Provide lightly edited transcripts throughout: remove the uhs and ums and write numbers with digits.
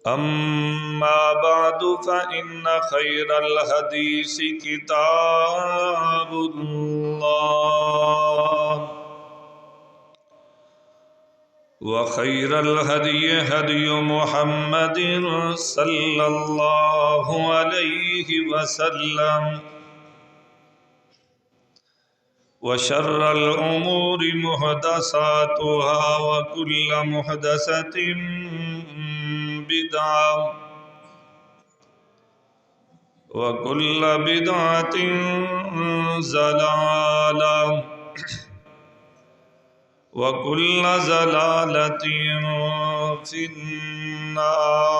أما بعد فإن خير الحديث كتاب الله وخير الهدي هدي محمد صلى الله عليه وسلم وشر الأمور محدثاتها وكل محدثة بدعة وكل بدعة ضلالة وكل ضلالة في النار.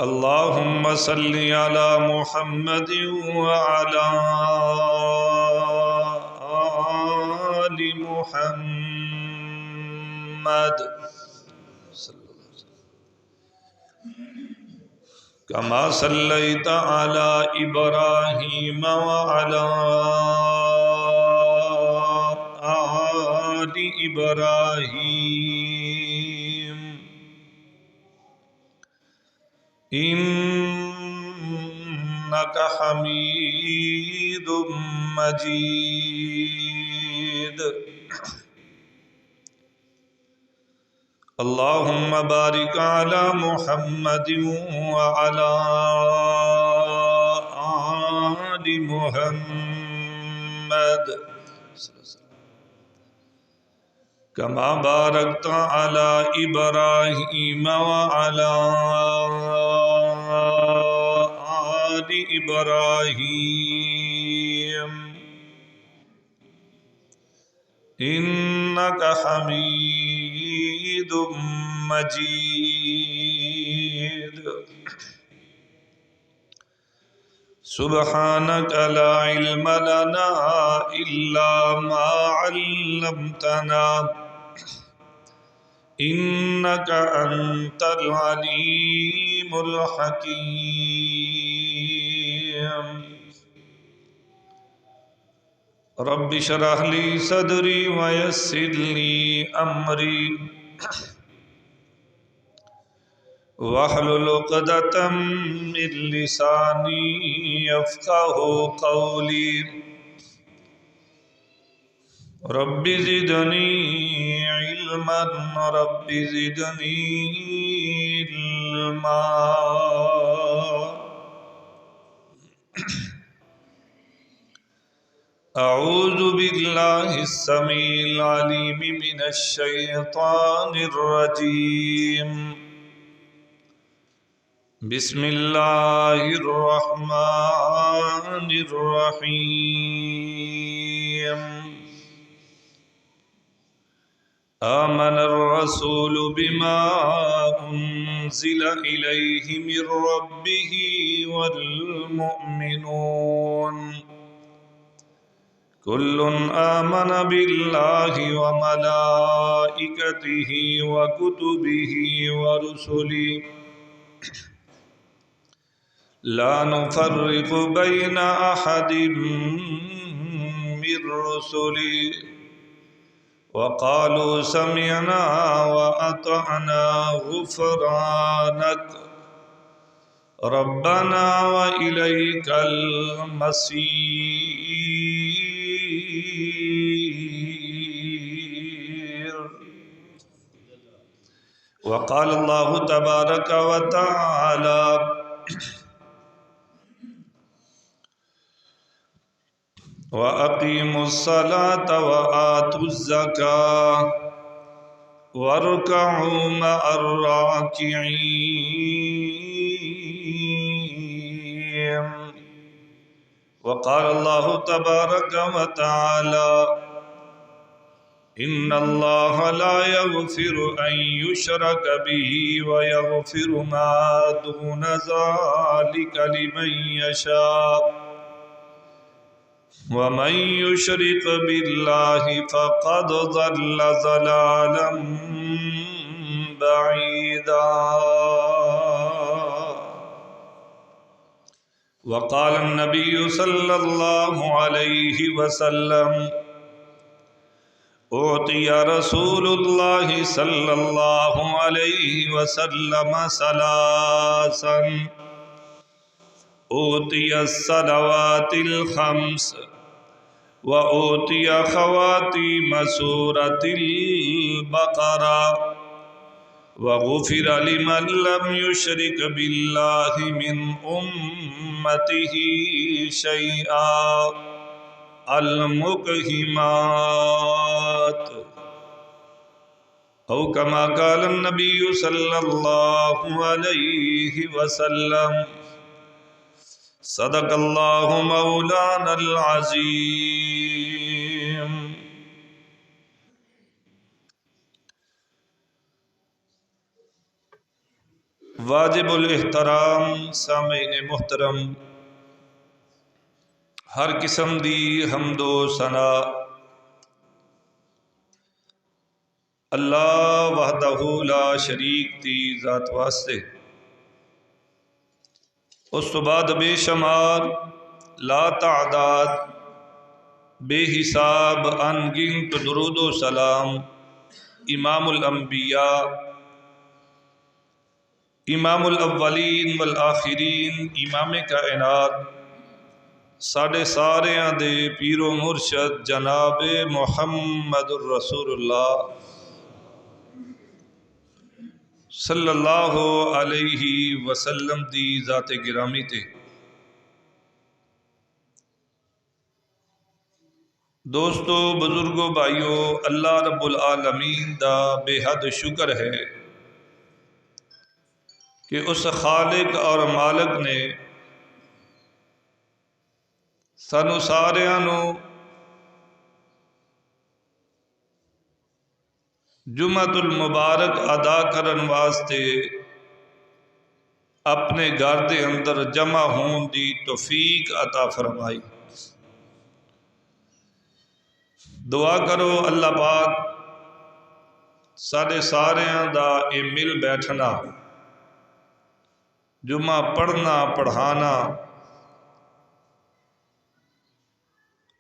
اللهم صل على محمد وعلى آل محمد كما صليت على إبراهيم وعلى آل إبراهيم إنك حميد مجيد. اللهم بارك على محمد وعلى آل محمد كما باركت على إبراهيم وعلى آل إبراهيم إنك حميد مجيد. سبحانك لا علم لنا إلا ما علمتنا إنك أنت العليم الحكيم. رب اشرح لي صدري ويسر لي أمري واحلل عقدة من لساني يفقهوا قولي. رب زدني علما رب زدني علما. أعوذ بالله السميع العليم من الشيطان الرجيم. بسم الله الرحمن الرحيم. آمن الرسول بما أنزل إليه من ربه والمؤمنون كل آمن بالله وملائكته وكتبه ورسله لا نفرق بين أحد من رسله وقالوا سمعنا وأطعنا غفرانك ربنا وإليك المصير. وقال الله تبارك وتعالى وَأَقِيمُوا الصَّلَاةَ وَآتُوا الزَّكَاةَ وَارْكَعُوا مَعَ الرَّاكِعِينَ. وقال الله تبارك وتعالى إن الله لا يغفر أن يشرك به ويغفر ما دون ذلك لمن يشاء ومن يشرك بالله فقد ضل ضلالا بعيدا. وقال النبي صلى الله عليه وسلم أوتي رسول الله صلى الله عليه وسلم ثلاثا أوتي الصلوات الخمس وأوتي خواتيم سورة البقرة وغفر لمن لم يشرك بالله من أمته شيئا المقهمات أو كما قال النبي صلى الله عليه وسلم صدق الله مولانا العظيم۔ واجب الاحترام سامعین محترم، ہر قسم دی حمد و ثنا اللہ وحدہ لا شریک دی ذات واسطے، اس تو بعد بے شمار لا تعداد بے حساب ان گنت درود و سلام امام الانبیاء، امام الاولین والآخرین، امام کائنات، ساڈے ساریاں دے پیر و مرشد جناب محمد الرسول اللہ صلی اللہ علیہ وسلم دی ذات گرامی تے۔ دوستو، بزرگو، بھائیو، اللہ رب العالمین دا بے حد شکر ہے کہ اس خالق اور مالک نے سانو ساریاں نو جمعۃ المبارک ادا کرن واسطے اپنے گھر دے اندر جمع ہون دی توفیق عطا فرمائی۔ دعا کرو اللہ پاک ساڈے ساریاں دا اے مل بیٹھنا، جمعہ پڑھنا پڑھانا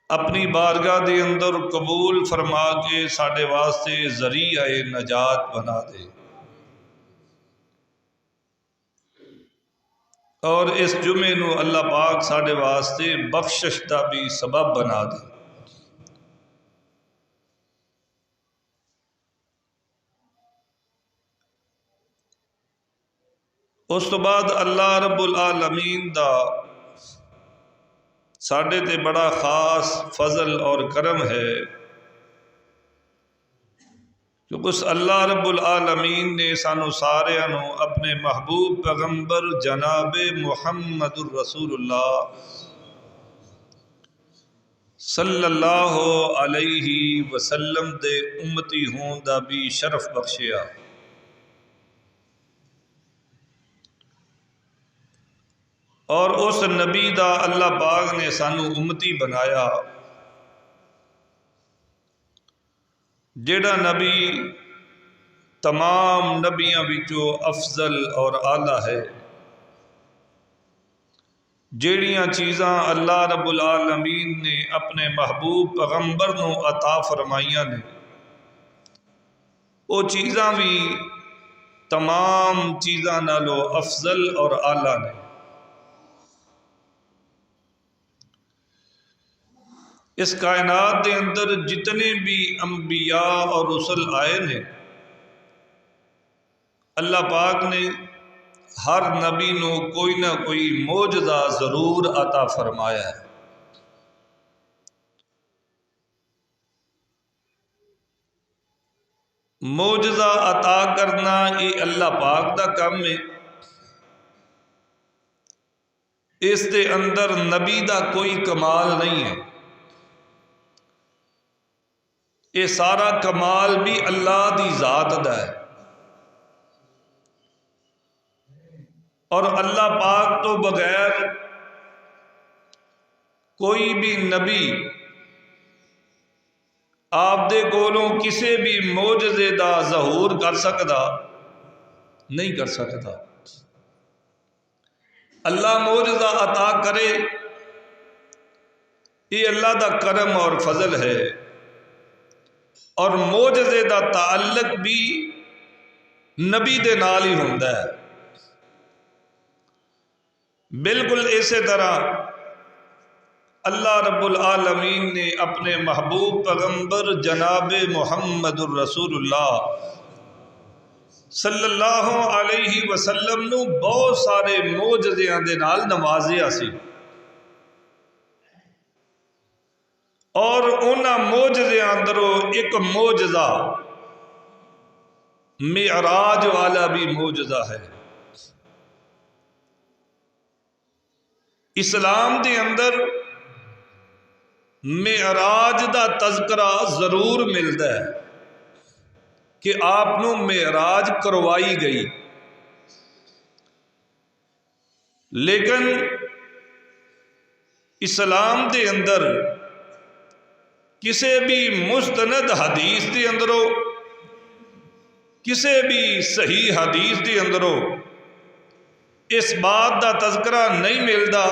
اپنی بارگاہ دے اندر قبول فرما کے ساڈے واسطے ذریعہ نجات بنا دے، اور اس جمعے نو اللہ پاک ساڈے واسطے بخشش دا بھی سبب بنا دے۔ اس تو بعد اللہ رب العالمین دا ساڈے تے بڑا خاص فضل اور کرم ہے کہ اس اللہ رب العالمین نے سانو ساریاں نو اپنے محبوب پیغمبر جناب محمد الرسول اللہ صلی اللہ علیہ وسلم دے امتی ہون دا بھی شرف بخشیا۔ اور اس نبی دا اللہ پاک نے سانو امتی بنایا جیڑا نبی تمام نبیاں وچوں افضل اور اعلیٰ ہے، جیڑیاں چیزاں اللہ رب العالمین نے اپنے محبوب پیغمبر نو عطا فرمائیاں نے، وہ چیزاں بھی تمام چیزاں نالو افضل اور اعلیٰ نے۔ اس کائنات دے اندر جتنے بھی انبیاء اور رسل آئے نے، اللہ پاک نے ہر نبی نو کوئی نہ کوئی معجزہ ضرور عطا فرمایا ہے۔ معجزہ عطا کرنا یہ اللہ پاک دا کام ہے، اس دے اندر نبی دا کوئی کمال نہیں ہے، یہ سارا کمال بھی اللہ دی ذات دا ہے، اور اللہ پاک تو بغیر کوئی بھی نبی آپ دے کولوں کسے بھی معجزے دا ظہور کر سکتا نہیں کر سکتا۔ اللہ معجزہ عطا کرے یہ اللہ دا کرم اور فضل ہے، اور موجزے دا تعلق بھی نبی دے نال ہی ہوندا ہے۔ بالکل اسی طرح اللہ رب العالمین نے اپنے محبوب پیغمبر جناب محمد الرسول اللہ صلی اللہ علیہ وسلم نو بہت سارے معجزیاں دے نال نوازیا سی، اور انہاں معجزیاں اندروں ایک معجزہ معراج والا بھی معجزہ ہے۔ اسلام دے اندر معراج دا تذکرہ ضرور ملتا ہے کہ آپ نو معراج کروائی گئی، لیکن اسلام دے اندر کسی بھی مستند حدیث دے اندروں، کسی بھی صحیح حدیث دے اندروں اس بات دا تذکرہ نہیں ملتا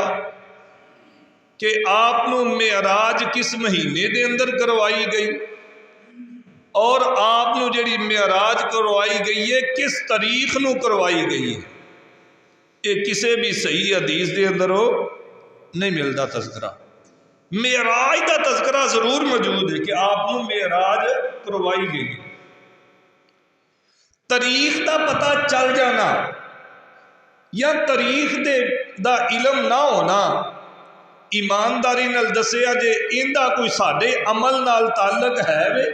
کہ آپ نو معراج کس مہینے دے اندر کروائی گئی، اور آپ نو جڑی معراج کروائی گئی ہے کس تاریخ نو کروائی گئی ہے۔ یہ کسی بھی صحیح حدیث دے اندر ہو نہیں ملتا تذکرہ۔ معراج دا تذکرہ ضرور موجود ہے کہ آپ نو معراج کروائی گئی، تاریخ دا پتہ چل جانا یا تاریخ دا علم نہ ہونا، ایمانداری نال دسیا جے ایندا کوئی ساڈے عمل نال تعلق ہے وے،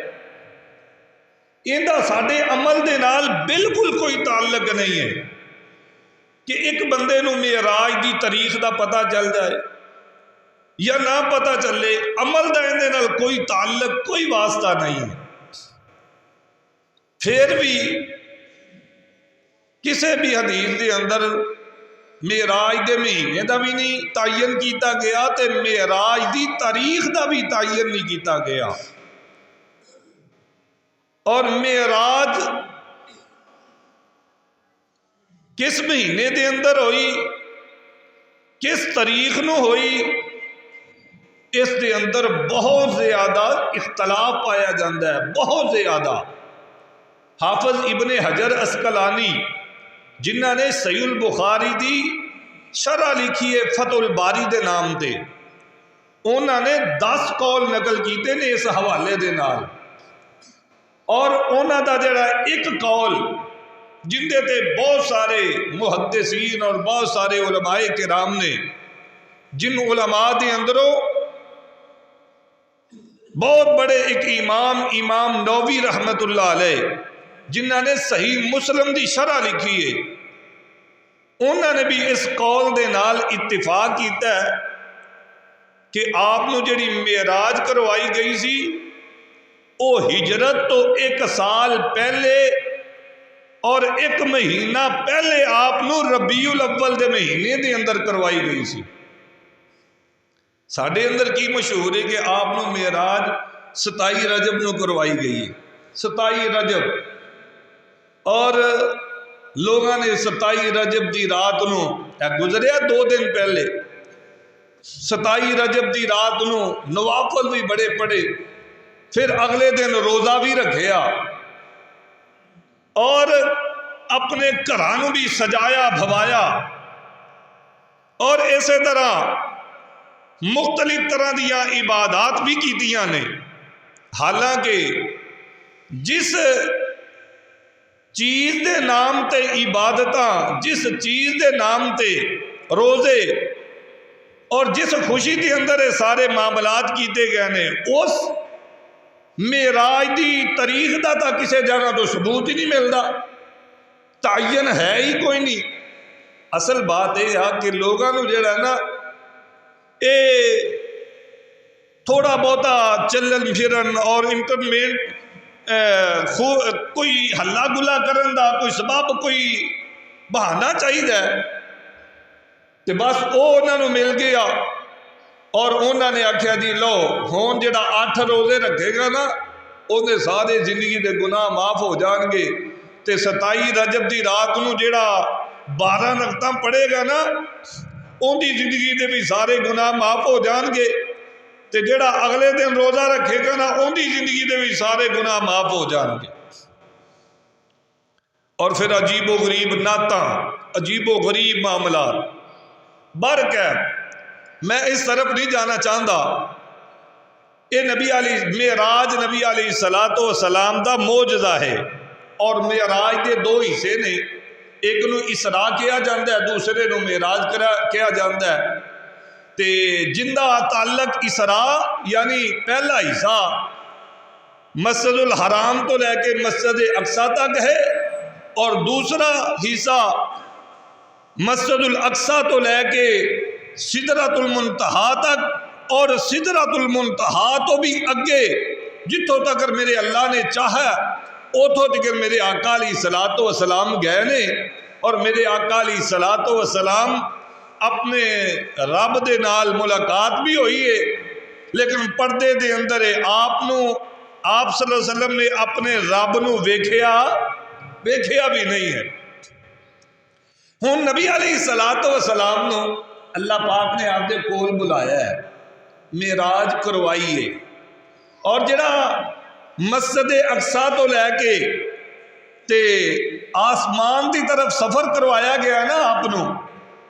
ایندا ساڈے عمل دے نال بالکل کوئی تعلق نہیں ہے کہ ایک بندے نو معراج دی تاریخ دا پتہ چل جائے یا نہ پتہ چلے، عمل دا ایندے نال کوئی تعلق، کوئی واسطہ نہیں ہے۔ پھر بھی کسی بھی حدیث دے اندر معراج دے مہینے دا بھی نہیں تعین کیتا گیا تے معراج دی تاریخ دا بھی تعین نہیں کیتا گیا، اور معراج کس مہینے دے اندر ہوئی، کس تاریخ نو ہوئی، اس دے اندر بہت زیادہ اختلاف پایا جاندہ ہے، بہت زیادہ۔ حافظ ابن حجر عسقلانی جنہاں نے صحیح البخاری دی شرح لکھی ہے فتح الباری دے نام دے، انہاں نے 10 قول نقل کیتے نے اس حوالے دے نال، اور انہاں دا جڑا ایک قول جن دے تے بہت سارے محدثین اور بہت سارے علماء کرام نے، جن علماء دے اندروں بہت بڑے ایک امام نووی رحمت اللہ علیہ جنہاں نے صحیح مسلم دی شرح لکھی ہے، انہوں نے بھی اس قول دے نال اتفاق کیتا ہے کہ آپ نو جڑی معراج کروائی گئی سی او ہجرت تو 1 سال پہلے اور 1 مہینہ پہلے آپ نو ربیع الاول دے مہینے دے اندر کروائی گئی سی۔ ساڈے اندر کی مشہور ہے کہ آپ نو معراج 27 رجب نو کروائی گئی ہے، 27 رجب، اور لوگاں نے 27 رجب دی رات نو گزریا 2 دن پہلے، 27 رجب دی رات نو نوافل بھی بڑے پڑے، پھر اگلے دن روزہ بھی رکھیا، اور اپنے گھراں بھی سجایا بھوایا، اور اسی طرح مختلف طرح دیا عبادات بھی کیتیاں نے۔ حالانکہ جس چیز دے نام تے عبادتاں، جس چیز دے نام تے روزے، اور جس خوشی دے اندر سارے معاملات کیتے گئے نے، اس معراج دی تاریخ دا تا کسے جگہ تو ثبوت ہی نہیں ملتا، تعین ہے ہی کوئی نہیں۔ اصل بات یہ ہے کہ لوگاں نو جڑا نا اے تھوڑا بہتا چلن پھرن اور انٹرمنٹ کوئی ہلا گلا کرن دا کوئی سبب، کوئی بہانہ چاہیے، تو بس وہ انہوں نے مل گیا، اور انہوں نے آکھیا جی لو ہون جڑا 8 روزے رکھے گا نا انہیں سارے زندگی دے گناہ معاف ہو جان گے، تے 27 رجب دی رات نو جڑا 12 رکعتاں پڑھے گا نا ان دی زندگی دے بھی سارے گناہ معاف ہو جان گے، تے جڑا اگلے دن روزہ رکھے گا نا ان کی زندگی دے بھی سارے گناہ معاف ہو جان گے۔ اور پھر عجیب و غریب نعتاں، عجیب و غریب معاملات برکت۔ میں اس طرف نہیں جانا چاہتا، یہ نبی علی معراج نبی علیہ السلام دا معجزہ ہے، اور معراج دے دو حصے نے، ایک نو اسراء کیا جاندہ ہے، دوسرے نو معراج کیا جاندہ ہے۔ تے جندہ تعلق اسراء یعنی پہلا حصہ مسجد الحرام تو لے کے مسجد اقصیٰ تک ہے، اور دوسرا حصہ مسجد الاقصیٰ تو لے کے سدرۃ المنتہا تک، اور سدرۃ المنتہا تو بھی اگے جتوں تک میرے اللہ نے چاہا اتوں تک میرے آقا علیہ الصلوۃ والسلام گئے نے، اور میرے آقا علیہ الصلوۃ والسلام اپنے رب دے نال ملاقات بھی ہوئی ہے، لیکن پردے دے اندر آپ صلی اللہ علیہ وسلم نے اپنے رب نو ویکھیا بھی نہیں ہے۔ ہن نبی علیہ الصلوۃ والسلام نو اللہ پاک نے آپ دے کول بلایا ہے، معراج کروائی ہے، اور جڑا مسجد اقصیٰ تو لے کے تے آسمان دی طرف سفر کروایا گیا نا آپ نو،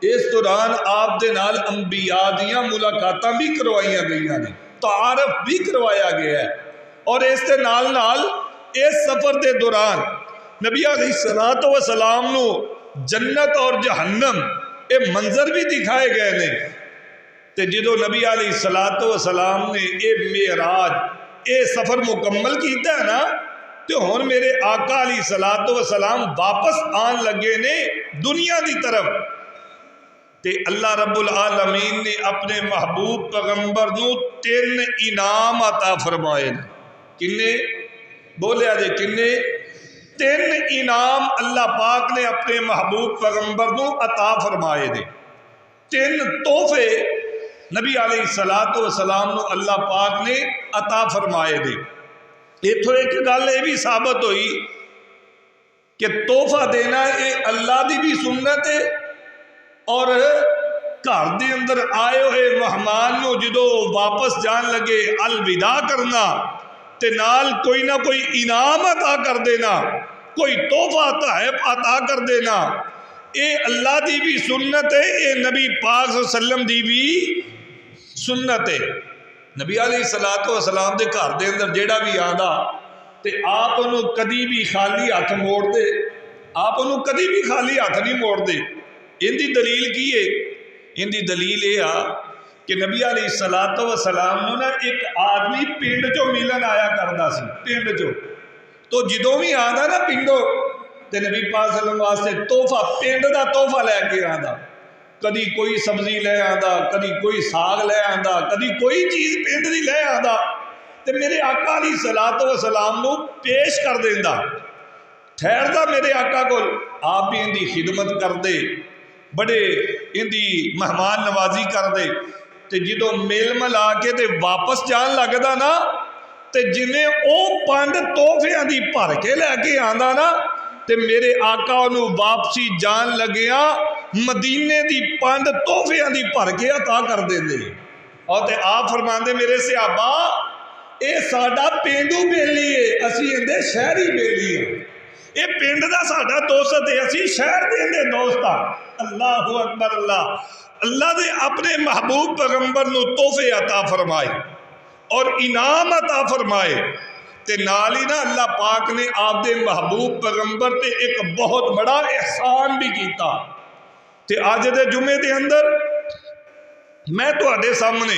اس دوران آپ دے نال انبیاء دیاں ملاقاتاں بھی کروائیاں گئیاں نے، تعارف بھی کروایا گیا ہے، اور اس دے نال اس سفر دے دوران نبی علیہ الصلوۃ والسلام نو جنت اور جہنم اے منظر بھی دکھائے گئے نے۔ تے جدو نبی علیہ الصلوۃ والسلام نے اے معراج اے سفر مکمل کیتا ہے نا، تو ہن میرے آقا علیہ الصلوۃ والسلام واپس آن لگے نے دنیا دی طرف، تے اللہ رب العالمین نے اپنے محبوب پیغمبر نو 3 انعام عطا فرمائے نے۔ کنے بولیا جے کنے؟ 3 انعام اللہ پاک نے اپنے محبوب پیغمبر نو عطا فرمائے نے، 3 تحفے نبی علیہ الصلوۃ والسلام نو اللہ پاک نے عطا فرمائے نے۔ اتھوں ایک گل یہ بھی ثابت ہوئی کہ تحفہ دینا یہ اللہ دی بھی سنت ہے، اور گھر دے اندر آئے ہوئے مہمان نو جدو واپس جان لگے الوداع کرنا تے نال کوئی نہ کوئی انعام عطا کر دینا، کوئی تحفہ تحائف عطا کر دینا، اے اللہ دی بھی سنت ہے، اے نبی پاک صلی اللہ علیہ وسلم دی بھی سنت ہے۔ نبی علیہ الصلوۃ والسلام دے گھر دے اندر جیڑا بھی آندا تے آپ انہوں کدی بھی خالی ہاتھ موڑ دے، آپ انہوں کدی بھی خالی ہاتھ نہیں موڑ دے۔ ان دی دلیل کی ہے؟ ان دی دلیل یہ آ کہ نبی علیہ الصلوۃ والسلام نو نا ایک آدمی پنڈ چو ملن آیا کردا سی، پنڈ چو، تو جدوں بھی آندا نا پنڈوں تے نبی پاک صلی اللہ علیہ وسلم واسطے تحفہ پنڈ دا تحفہ لے کے آندا، کدی کوئی سبزی لے آندا، کدی کوئی ساگ لے آندا، کدی کوئی چیز پنڈ دی لے آندا، تے میرے آقا علیہ الصلوۃ والسلام نو پیش کر دیندا، ٹھہردا میرے آقا کول، آپ بھی ان دی خدمت کر دے، بڑے ان دی مہمان نوازی کر دے، تے جدو میل ملا کے تے واپس جان لگدا نا، تے جنہیں او پانڈ تحفیاں دی بھر کے لے کے آندا نا، تے میرے آقا انہوں واپسی جان لگیا مدینے دی پانڈ تحفیاں دی بھر کے عطا کر دے دے، اور تے آپ فرماندے میرے صحابہ اے ساڈا پینڈو بیلی ہے، اسی اندے شہری بیلی ہے، اے پنڈ دا ساڈا دوست ہے، اسی شہر دے اندے دوست ہاں۔ اللہ اکبر، اللہ دے اپنے محبوب پیغمبر نو تحفے عطا فرمائے اور انعام عطا فرمائے، تے نال ہی نا اللہ پاک نے آپ دے محبوب پیغمبر تے ایک بہت بڑا احسان بھی کیتا، تے آج دے جمعے دے اندر میں تواڈے سامنے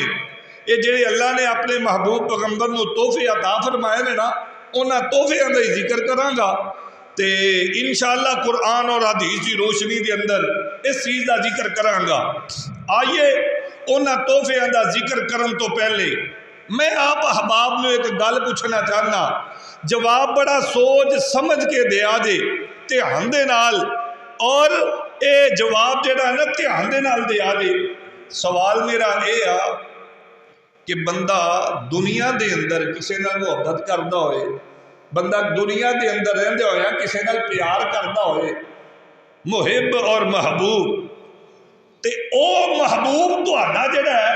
یہ جڑے اللہ نے اپنے محبوب پیغمبر نو تحفے عطا فرمائے نے نا، انہاں تحفیاں دا ذکر کراں گا، تے انشاءاللہ قرآن اور حدیث کی روشنی دے اندر اس چیز دا ذکر کراں گا۔ آئیے انہاں تحفیاں دا ذکر کرن تو پہلے میں آپ احباب نے ایک گل پوچھنا چاہنا، جواب بڑا سوچ سمجھ کے دیا جے دھیان دے نال، اور اے جواب جڑا نا دھیان دے نال دیا جے۔ سوال میرا اے آ کہ بندہ دنیا دے اندر کسے نال محبت کردا ہوئے، بندہ دنیا دے اندر رہندے ہویا کسے نال پیار کردا ہوئے، محب اور محبوب، تے او محبوب تہاڈا جڑا ہے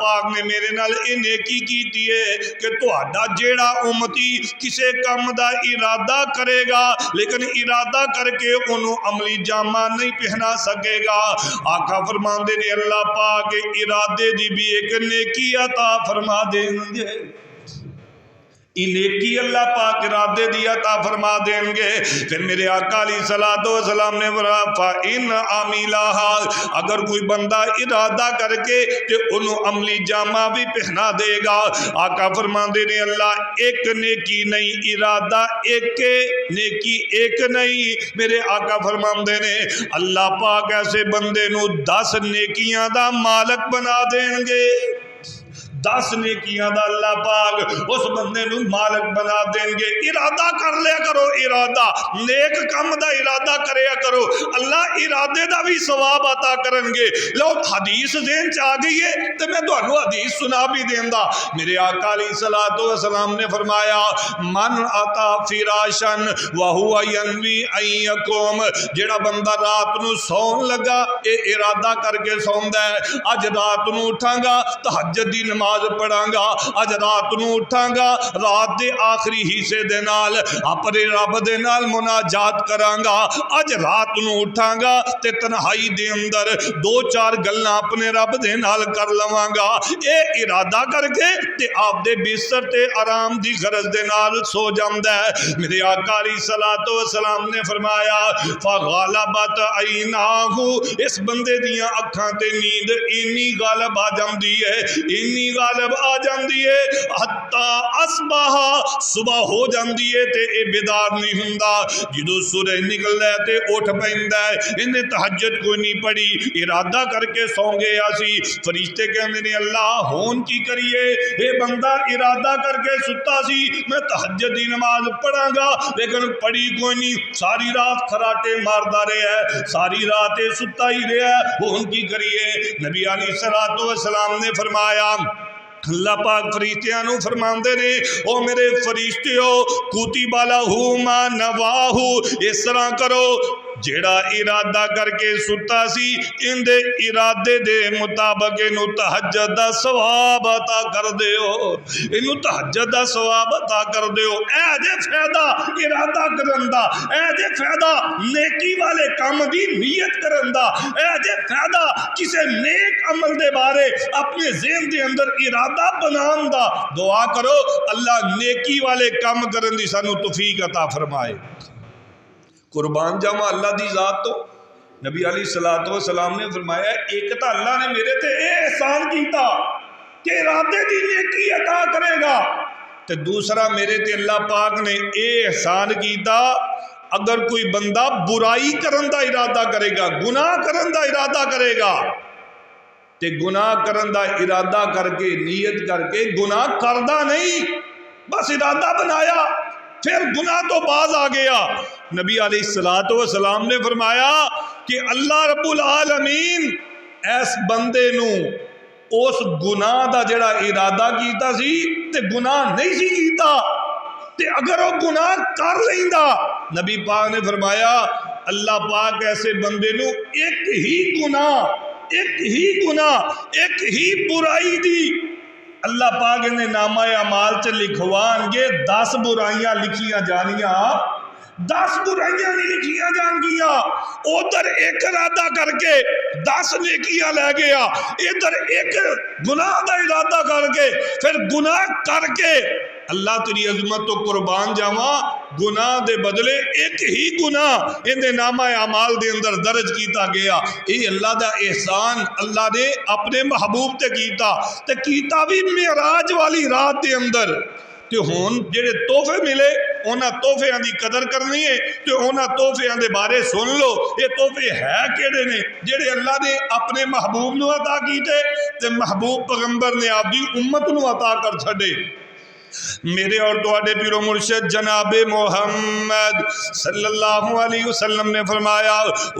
پاک نے میرے نال یہ نیکی کیتی ہے کہ تہاڈا جیڑا امتی کسے کم دا ارادہ کرے گا لیکن ارادہ کر کے انہوں عملی جامہ نہیں پہنا سکے گا۔ آقا فرماندے نے اللہ پاک ارادے دی بھی ایک نیکی عطا فرما دیں گے، نیکی اللہ پاک ارادے دی عطا فرما دیں گے۔ پھر میرے آقا علیہ الصلوۃ والسلام نے فرمایا فَإِنْ عَمِلَهَا، اگر کوئی بندہ ارادہ کر کے کہ انہوں عملی جامہ بھی پہنا دے گا۔ آقا فرماندے نے اللہ ایک نیکی نہیں، ارادہ ایک نیکی ایک نہیں، میرے آقا فرماندے نے اللہ پاک ایسے بندے نو 10 نیکیاں دا مالک بنا دیں گے۔ 10 نیکیاں دا اللہ پاک اس بندے نو مالک بنا دیں گے۔ ارادہ کر لیا کرو، ارادہ نیک کم دا ارادہ کریا کرو، اللہ ارادے دا بھی ثواب عطا کرن گے۔ لو حدیث ذہن چ آ گئی ہے تو میں تانوں حدیث سنا بھی دیندا۔ میرے آقا علیہ الصلوۃ والسلام نے فرمایا من اتا فراشن وہو ینوی ان یقوم، جڑا بندہ رات نو سون لگا اے ارادہ کر کے سوندا ہے اج رات نو اٹھاں گا تہجد دی نماز پڑھاں گا، اج رات نو اٹھاں گا رات دے آخری حصے دے نال اپنے رب دے نال مناجات کراں گا، اج رات نو اٹھاں گا تے تنہائی دے اندر 2-4 گلاں اپنے رب دے نال کر لواں گا۔ اے ارادہ کر کے تے آپ دے بستر تے آرام دی غرض دے نال سو جاندا ہے۔ میرے آقا علیہ الصلوۃ والسلام نے فرمایا فغالبت عیناہ، اس بندے دیاں اکھاں تے نیند اینی غالب آ جاندی ہے، اینی غالب آ جاندی ہے حتی اصبح، صبح ہو جاندی ہے تے اے بیدار نہیں ہوندا، جدو سورج نکلدا ہے تے اٹھ پیندا ہے، انہیں تہجد کوئی نہیں پڑھی، ارادہ کر کے سو گیا سی۔ فرشتے کہندے نے اللہ ہون کی کریے، اے بندہ ارادہ کر کے ستا سی میں تہجد دی نماز پڑھاں گا لیکن پڑھی کوئی نہیں، ساری رات خراٹے ماردا رہیا ہے، ساری رات ستا ہی رہیا ہے، ہون کی کریے۔ نبی علیہ الصلوۃ والسلام نے فرمایا اللہ پاک فرشتیاں نو فرماندے نے او میرے فرشتیو کتب لہ ما نواہ، اس طرح کرو جیڑا ارادہ کر کے ستا سی ان دے ارادے دے مطابق انہوں تہجد دا ثواب عطا کر دیو، انہوں تہجد دا ثواب عطا کر دیو۔ اے جے فائدہ ارادہ کرن دا، اے جے فائدہ نیکی والے کام دی نیت کرن دا، اے جے فائدہ کسے نیک عمل دے بارے اپنے ذہن دے اندر ارادہ بنان دا۔ دعا کرو اللہ نیکی والے کام کرن دی سانو توفیق عطا فرمائے۔ قربان جاواں اللہ دی ذات تو نبی علیہ الصلوۃ والسلام نے فرمایا ایک تا اللہ نے میرے تے اے احسان کیتا کہ ارادے دی نیکی عطا کرے گا، تے دوسرا میرے تے اللہ پاک نے اے احسان کیتا اگر کوئی بندہ برائی کرن دا ارادہ کرے گا، گناہ کرن دا ارادہ کرے گا تے گناہ کرن دا ارادہ کر کے نیت کر کے گناہ کردہ نہیں بس ارادہ بنایا پھر گناہ تو باز آ گیا، نبی علیہ الصلوۃ والسلام نے فرمایا کہ اللہ رب العالمین ایس بندے نو اس گناہ دا جڑا ارادہ کیتا سی تے گناہ نہیں سی کیتا تے اگر وہ گناہ کر لیندا، نبی پاک نے فرمایا اللہ پاک ایسے بندے نو ایک ہی گناہ ایک ہی برائی دی اللہ پاک نے نامہ اعمال چ لکھوان گے 10 برائیاں لکھیاں جانیاں، 10 برائیاں نہیں لکھیاں جان گیا، ادھر ایک ارادہ کر کے 10 نیکیاں لے گیا، ادھر ایک گناہ دا ارادہ کر کے پھر گناہ کر کے اللہ تیری عظمت تو قربان جاواں گناہ دے بدلے ایک ہی گناہ ان دے نامہ اعمال دے اندر درج کیتا گیا۔ اے اللہ دا احسان اللہ نے اپنے محبوب تے کیتا بھی معراج والی رات دے اندر۔ تے ہون جڑے تحفے ملے اونا تحفیاں دی قدر کرنی ہے تے اونا تحفیاں دے بارے سن لو، یہ تحفے ہے کیڑے نے جڑے اللہ نے اپنے محبوب نو عطا کیتے تے محبوب پیغمبر نے آپ دی امت نو عطا کر چھڑے۔ میرے اور تواڈے پیرو مرشد جناب محمد صلی اللہ علیہ وسلم نے فرمایا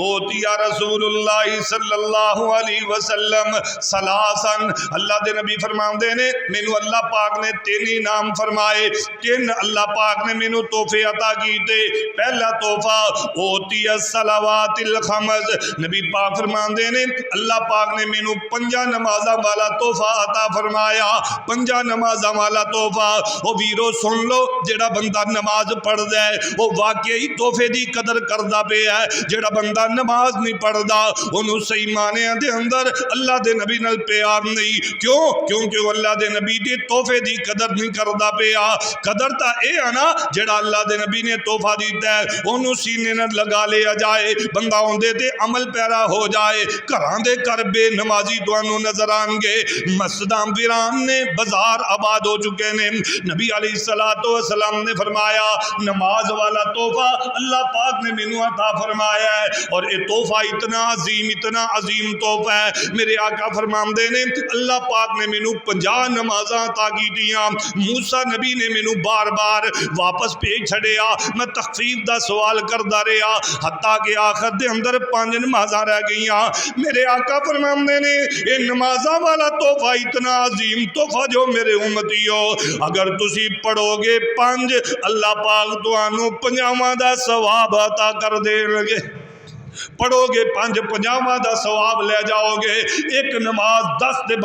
اوتیا رسول اللہ صلی اللہ علیہ وسلم سلاسن، اللہ دے نبی فرماندے نے مینوں اللہ پاک نے تین انعام فرمائے، تین اللہ پاک نے مینوں تحفے عطا کیتے۔ پہلا تحفہ اوتی الصلوات الخمس، نبی پاک فرماندے نے اللہ پاک نے مینوں 5 نمازاں والا تحفہ عطا فرمایا، 5 نمازاں والا تحفہ۔ وہ ویرو سن لو، جڑا بندہ نماز پڑھدا ہے وہ واقعی تحفے دی قدر کردا پیا ہے، جڑا بندہ نماز نہیں پڑھدا اونوں صحیح معنی دے اندر اللہ دے نبی نال پیار نہیں۔ کیوں؟ کیونکہ وہ اللہ دے نبی دے تحفے دی قدر نہیں کردا پیا۔ قدر تا اے ہے نا جڑا اللہ دے نبی نے تحفہ دیتا ہے اونوں سینے نال لگا لیا جائے، بندہ اوندے تے عمل پیرا ہو جائے۔ گھراں دے گھر بے نمازی تانوں نظر آن گے، مسجداں ویران نے، بازار آباد ہو چکے نے۔ نبی علیہ السلام نے فرمایا نماز والا تحفہ اللہ پاک نے مینوں عطا فرمایا ہے، اور یہ تحفہ اتنا عظیم تحفہ ہے۔ میرے آقا فرماندے نے اللہ پاک نے مینوں 50 نمازاں عطا کیتیاں، موسیٰ نبی نے مینوں بار بار واپس بھیج چھڑیا، میں تخفیف دا سوال کردا رہا حتیٰ کہ آخر دے اندر 5 نمازاں رہ گئیاں۔ میرے آقا فرماندے نے یہ نمازاں والا تحفہ اتنا عظیم تحفہ جو میرے امتیو اگر تسی پڑھو گے 5 اللہ پاک تانوں 50 دا ثواب عطا کر دین لگے۔ پڑھو گے 50 دا ثواب لے جاؤ گے۔ ایک نماز 10 دے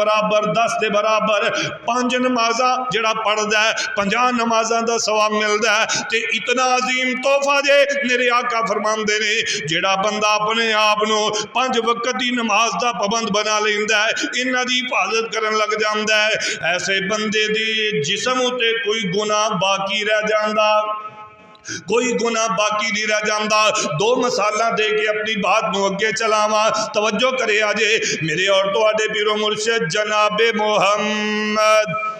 برابر 5 نمازاں جڑا پڑھدا ہے 50 نمازاں دا ثواب ملدا ہے۔ تے اتنا عظیم تحفہ جے میرے آقا فرماندے نے جڑا بندہ اپنے آپ نو 5 وقت دی نماز دا پابند بنا لیندا ہے، انہاں دی حفاظت کرن لگ جاندا ہے، ایسے بندے دی جسم تے کوئی گناہ باقی رہ جاندا، کوئی گناہ باقی نہیں رہ جاندا۔ 2 مثالاں دے کے اپنی بات نو اگے چلاواں، توجہ کرے آجے میرے اور تواڈے پیرو مرشد جناب محمد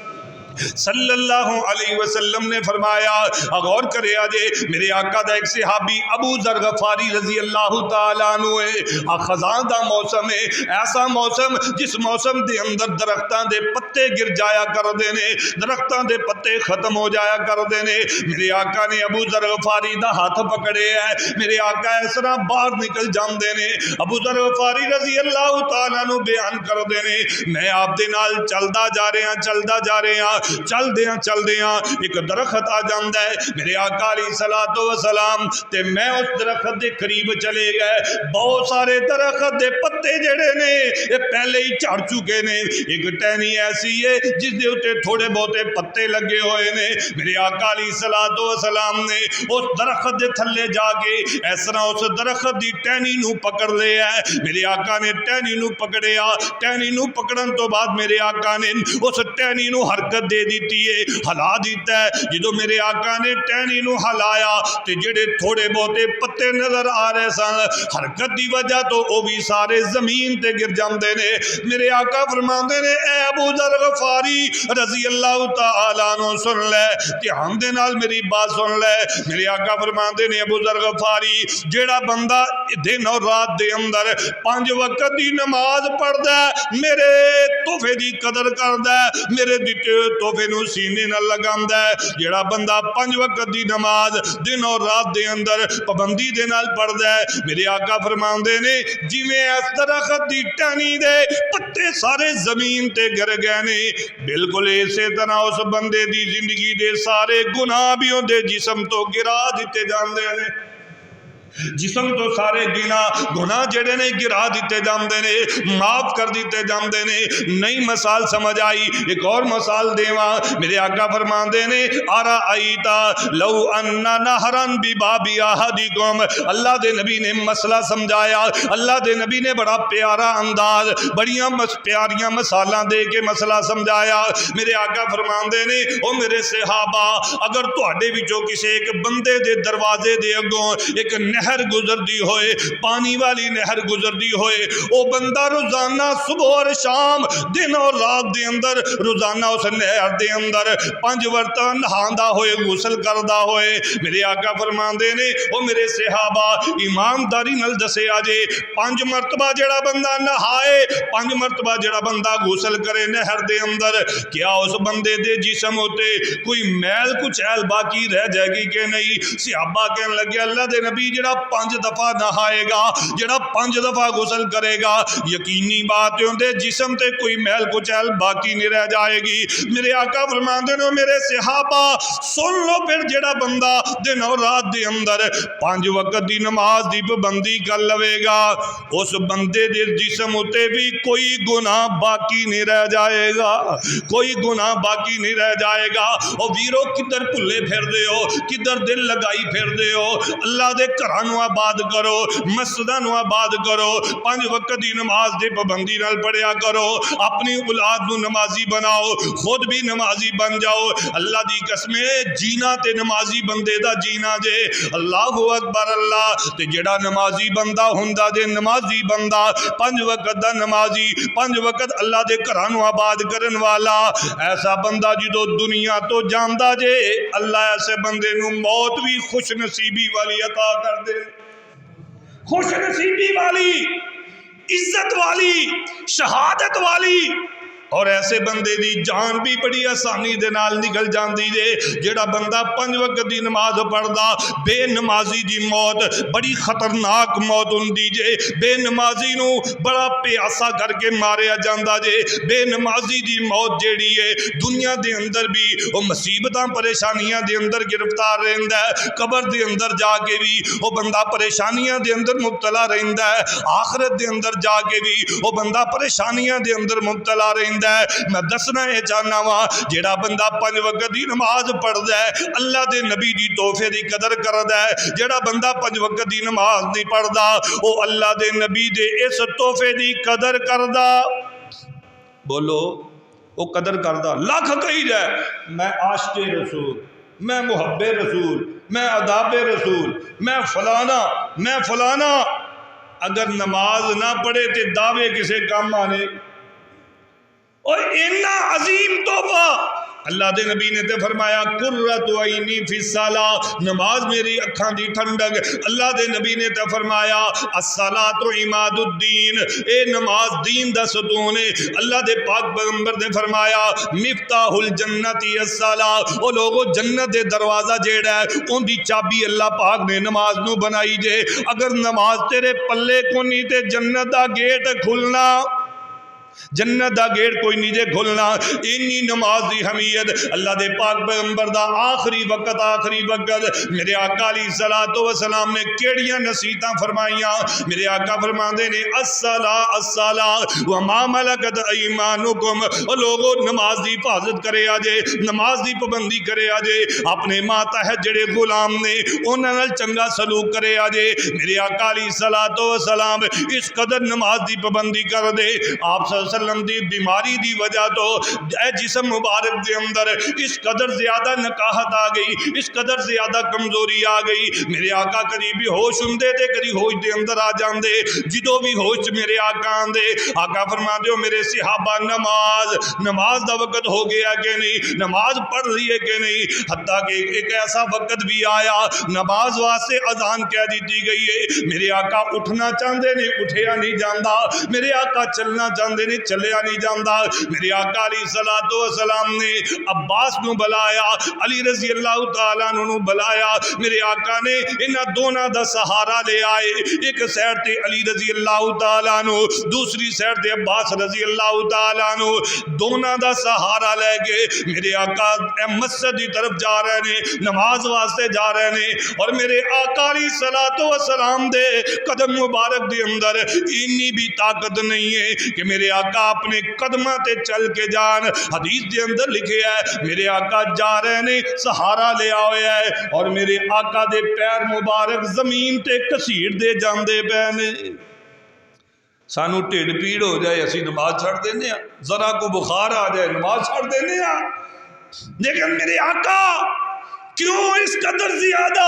صلی اللہ علیہ وسلم نے فرمایا، غور کرے آجے میرے آقا دا ایک صحابی ابو ذر غفاری رضی اللہ تعالیٰ عنہ ہے، خزاں دا موسم ہے، ایسا موسم جس موسم دے اندر درختاں دے پتے گر جایا کر دینے، درختاں دے پتے ختم ہو جایا کر دینے۔ میرے آقا نے ابو ذر غفاری دا ہاتھ پکڑے ہے، میرے آقا اس طرح باہر نکل جان دینے، ابو ذر غفاری رضی اللہ تعالیٰ عنہ بیان کر دینے میں آپ دے نال چلدا جا رہے ہیں چل دیاں ایک درخت آ جاندا ہے، میرے آقا علیہ الصلوۃ والسلام تے میں اس درخت دے قریب چلے گئے، بہت سارے درخت دے پتے جڑے نے یہ پہلے ہی جھڑ چکے نے، ایک ٹہنی ایسی ہے جس دے اوتے تھوڑے بہتے پتے لگے ہوئے نے۔ میرے آقا علیہ الصلوۃ والسلام نے اس درخت دے تھلے جا کے اس طرح اس درخت دی ٹہنی نو پکڑ لیا ہے، میرے آقا نے ٹہنی نو پکڑیا، ٹہنی نو پکڑن تو بعد میرے آقا نے اس ٹہنی نو حرکت دے دیتی ہے، ہلا دیتا ہے۔ جدو میرے آقا نے ٹہنی نو ہلایا تے جڑے تھوڑے بہتے پتے نظر آ رہے سن حرکت دی وجہ تو وہ بھی سارے زمین تے گر جاندے نے۔ میرے آقا فرماندے نے اے ابو ذر غفاری رضی اللہ تعالیٰ عنہ سن لے، دھیان دے نال میری بات سن لے۔ میرے آقا فرماندے نے ابو ذر غفاری جڑا بندہ دن اور رات دے اندر 5 وقت دی نماز پڑھدا ہے، میرے تحفے دی قدر کردا ہے، میرے دتے تحفے نو سینے نہ لگاندا ہے، جڑا بندہ 5 وقت دی نماز دن اور رات دے اندر پابندی دے نال پڑھدا ہے، میرے آقا فرماندے نے جویں اس درخت دی ٹہنی دے پتے سارے زمین تے گر گئے نے، بالکل اسی طرح اس بندے دی زندگی دے سارے گناہ بھی اندے جسم تو گرا دیتے جاندے نے، جسم تو سارے گناہ جڑے نے گرا دیتے جاندے نے، معاف کر دیتے جاندے نے۔ نئی مثال سمجھ آئی، ایک اور مثال دیواں، میرے آقا فرماندے نے ارائیتا لو ان نہرن بباب احدکم، اللہ دے نبی نے مسئلہ سمجھایا، اللہ دے نبی نے بڑا پیارا انداز بڑیاں پیاریاں مثالاں دے کے مسئلہ سمجھایا۔ میرے آقا فرماندے نے او میرے صحابہ اگر تہاڈے وچوں کسے ایک بندے دے دروازے دے اگوں ایک نہر نہر گزردی ہوئے، پانی والی نہر گزردی ہوئے، وہ بندہ روزانہ صبح اور شام دن اور رات دے اندر روزانہ اس نہر دے اندر 5 مرتبہ نہاندا ہوئے، غسل کردا ہوئے۔ میرے آقا فرماندے نے او میرے صحابہ ایمانداری نال دسیا جے 5 مرتبہ جڑا بندہ نہائے، 5 مرتبہ جڑا بندہ غسل کرے نہر دے اندر، کیا اس بندے دے جسم ہوتے کوئی میل کچھ ایل باقی رہ جائے گی کہ نہیں؟ صحابہ کہنے لگے اللہ دے نبی جڑا 5 دفعہ نہائے گا، جڑا 5 دفعہ غسل کرے گا، یقینی بات ہے دے جسم تے کوئی میل کچھ ایل باقی نہیں رہ جائے گی۔ میرے آقا فرماندے نے میرے صحابہ سن لو پھر جڑا بندہ دن اور رات دے اندر 5 وقت دی نماز دی پابندی کر لوے گا، اس بندے دے جسم ہوتے بھی کوئی گناہ باقی نہیں رہ جائے گا، کوئی گناہ باقی نہیں رہ جائے گا۔ اور ویرو کدھر بھلے پھر دے ہو، کدھر دل لگائی پھر دے ہو؟ اللہ دے گھراں آباد کرو، مسجداں نو آباد کرو، 5 وقت دی نماز دے پابندی نال پڑھیا کرو، اپنی اولاد نو نمازی بناؤ، خود بھی نمازی بن جاؤ۔ اللہ دی قسم جینا تے نمازی بندے دا جینا جے۔ اللہ اکبر اللہ تے جڑا نمازی بندہ ہوندا جے، نمازی بندہ 5 وقت دا نمازی، 5 وقت اللہ دے گھراں نو آباد کرن والا، ایسا بندہ جدو دنیا تو جاندا جے، اللہ ایسے بندے نو موت بھی خوش نصیبی والی عطا کر دے، خوش نصیبی والی، عزت والی، شہادت والی۔ اور ایسے بندے دی جان بھی بڑی آسانی دے نال نکل جاندی جے۔ جڑا بندہ 5 وقت دی نماز پڑھدا، بے نمازی دی موت بڑی خطرناک موت ہوندی جے۔ بے نمازی نو بڑا پیاسا کر کے ماریا جاندا جے۔ بے نمازی دی موت جیڑی ہے دنیا دے اندر بھی وہ مصیبتاں پریشانیاں دے اندر گرفتار رہندا ہے، قبر دے اندر جا کے بھی وہ بندہ پریشانیاں دے اندر مبتلا رہندا ہے، آخرت دے اندر جا کے بھی وہ بندہ پریشانیاں دے اندر مبتلا رہندا ہے۔ میں دسنا ہے چاہنا وا جڑا بندہ 5 وقت دی نماز پڑھدا ہے، اللہ دے نبی دی تحفے دی قدر کردا ہے۔ جڑا بندہ 5 وقت دی نماز نہیں پڑھدا، او اللہ دے نبی دے اس تحفے دی قدر کردا، بولو او قدر کردا۔ لاکھ کہی جائے میں عاشق رسول، میں محب رسول، میں عذاب رسول، میں فلانا، میں فلانا، اگر نماز نہ پڑھے تے دعوے کسے کام آنے؟ اور اتنا عظیم تحفہ اللہ دے نبی نے تے فرمایا قرۃ عینی فی الصلاۃ، نماز میری اکھاں دی ٹھنڈک۔ اللہ دے نبی نے تے فرمایا الصلاۃ عماد الدین، اے نماز دین دا ستون ہے۔ اللہ دے پاک پیغمبر نے فرمایا مفتاح الجنت الصلاۃ، او لوگو جنت دے دروازہ جیڑا ہے اون دی چابی اللہ پاک نے نماز نو بنائی جے۔ اگر نماز تیرے پلے کونی تے جنت دا گیٹ کھلنا، جنت دا گیٹ کوئی نہیں جے کھلنا۔ انی نماز دی حمیت اللہ دے پاک پیغمبر دا آخری وقت میرے آقا علیہ الصلوۃ والسلام نے کیڑیاں نصیحتاں فرمائیاں۔ میرے آقا فرماندے نے الصلاۃ وما ملکت ایمانکم، او لوگو نماز دی حفاظت کرے آجے، نماز دی پابندی کرے آجے، اپنے ماتحت جڑے غلام نے انہاں نال چنگا سلوک کرے آجے۔ میرے آقا علیہ الصلوۃ والسلام اس قدر نماز دی پابندی کر دے، آپ صلی اللہ علیہ وسلم دی بیماری دی وجہ تو اے جسم مبارک دے اندر اس قدر زیادہ نکاہت آ گئی، اس قدر زیادہ کمزوری آ گئی۔ میرے آقا کدی بھی ہوش ہوندے تے کدی ہوش دے اندر آ جاندے، جدو بھی ہوش میرے آقا آندے، آقا فرماندے ہو میرے صحابہ نماز دا وقت ہو گیا کہ نہیں، نماز پڑھ رہی ہے کہ نہیں، حتیٰ کہ ایک ایسا وقت بھی آیا نماز واسطے اذان کہہ دیتی گئی ہے، میرے آقا اٹھنا چاہندے نے اٹھیا نہیں جاندا، میرے آقا چلنا چاہندے نے چلیا نہیں جاندا۔ میرے آقا علیہ الصلوۃ والسلام نے عباس نو بلایا، علی رضی اللہ تعالیٰ نو بلایا، میرے آقا نے انہاں دونوں دا سہارا لے آئے، ایک سائڈ تے علی رضی اللہ تعالیٰ نو، دوسری سائڈ تے عباس رضی اللہ تعالیٰ نو، دونوں دا سہارا لے کے میرے آقا مسجد دی طرف جا رہے نے، نماز واسطے جا رہے نے، اور میرے آقا علیہ الصلوۃ والسلام دے قدم مبارک دے اندر اتنی بھی طاقت نہیں ہے کہ میرے آقا اپنے قدمہ تے چل کے جان۔ حدیث دے اندر لکھے ہے میرے آقا جا رہے نے، سہارا لے آئے ہے، اور میرے آقا دے پیر مبارک زمین تے کسیڑ دے جاندے پہنے۔ سانو ٹھڈ پیڑ ہو جائے اسی نماز چھڑ دینے ہاں، ذرا کو بخار آ جائے نماز چھڑ دینے ہاں، لیکن میرے آقا کیوں اس قدر زیادہ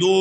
2